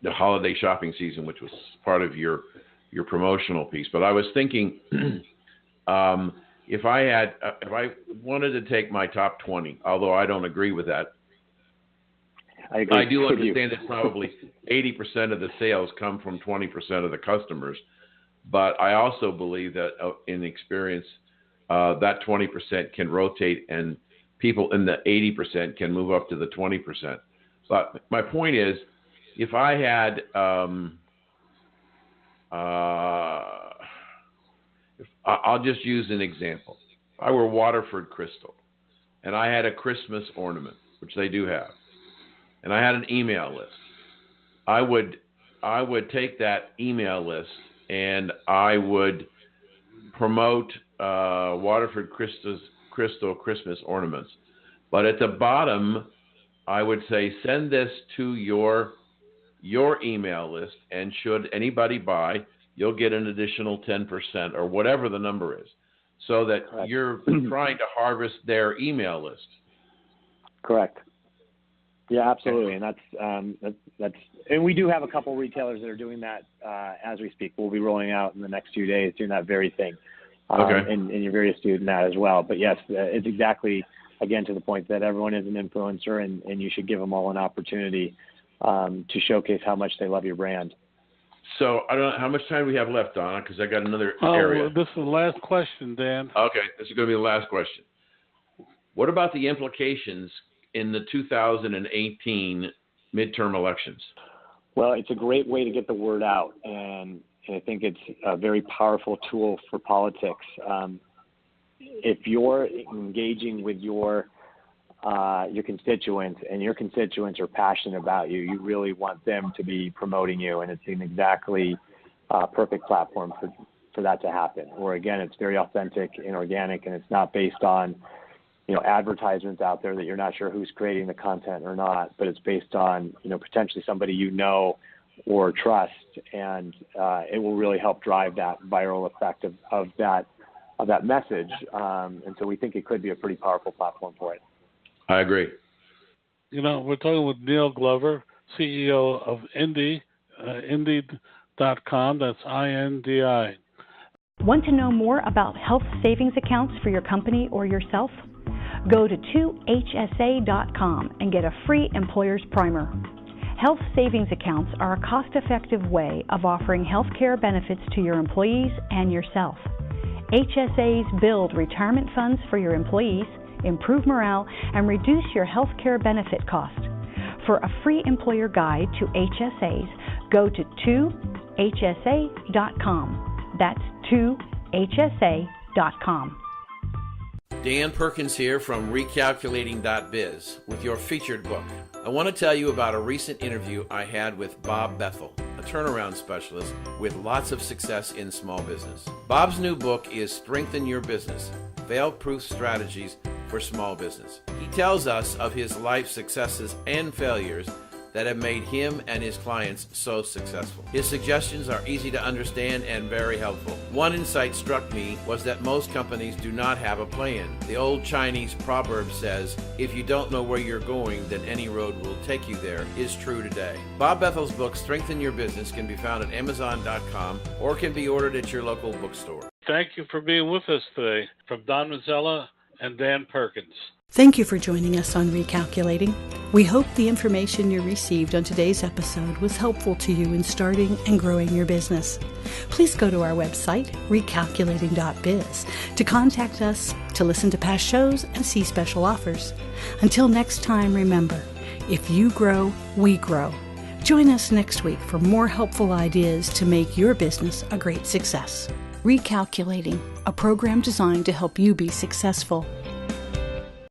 the holiday shopping season, which was part of your promotional piece. But I was thinking, if I wanted to take my top 20, although I don't agree with that, I agree. I do understand that probably 80% of the sales come from 20% of the customers. But I also believe that in experience, that 20% can rotate and people in the 80% can move up to the 20%. But my point is, if I had, I'll just use an example. If I were Waterford Crystal and I had a Christmas ornament, which they do have, and I had an email list, I would take that email list and I would promote Waterford Crystal Christmas ornaments. But at the bottom, I would say, send this to your email list, and should anybody buy, you'll get an additional 10% or whatever the number is, so that Correct. You're trying to harvest their email list. Correct. Yeah, absolutely, and that's and we do have a couple retailers that are doing that as we speak. We'll be rolling out in the next few days doing that very thing. Okay. And you're very astute in that as well. But yes, it's exactly, again, to the point that everyone is an influencer, and you should give them all an opportunity to showcase how much they love your brand. So I don't know how much time we have left, Donna, because I got another area. This is the last question, Dan. Okay, this is going to be the last question. What about the implications in the 2018 midterm elections? Well, it's a great way to get the word out, and I think it's a very powerful tool for politics. If you're engaging with your constituents, and your constituents are passionate about you, you really want them to be promoting you, and it's an exactly perfect platform for that to happen. Or again, it's very authentic and organic, and it's not based on advertisements out there that you're not sure who's creating the content or not, but it's based on potentially somebody or trust, and it will really help drive that viral effect of that message. And so we think it could be a pretty powerful platform for it. I agree. We're talking with Neel Grover, CEO of Indi, Indi.com. That's INDI. Want to know more about health savings accounts for your company or yourself? Go to 2hsa.com and get a free employer's primer. Health savings accounts are a cost-effective way of offering health care benefits to your employees and yourself. HSAs build retirement funds for your employees, improve morale, and reduce your health care benefit cost. For a free employer guide to HSAs, go to 2hsa.com. That's 2hsa.com. Dan Perkins here from Recalculating.biz with your featured book. I want to tell you about a recent interview I had with Bob Bethel, a turnaround specialist with lots of success in small business. Bob's new book is Strengthen Your Business, Fail-Proof Strategies for Small Business. He tells us of his life successes and failures that have made him and his clients so successful. His suggestions are easy to understand and very helpful. One insight struck me was that most companies do not have a plan. The old Chinese proverb says, if you don't know where you're going, then any road will take you there, is true today. Bob Bethel's book, Strengthen Your Business, can be found at Amazon.com or can be ordered at your local bookstore. Thank you for being with us today. From Don Mazzella and Dan Perkins. Thank you for joining us on Recalculating. We hope the information you received on today's episode was helpful to you in starting and growing your business. Please go to our website, recalculating.biz, to contact us, to listen to past shows, and see special offers. Until next time, remember, if you grow, we grow. Join us next week for more helpful ideas to make your business a great success. Recalculating, a program designed to help you be successful.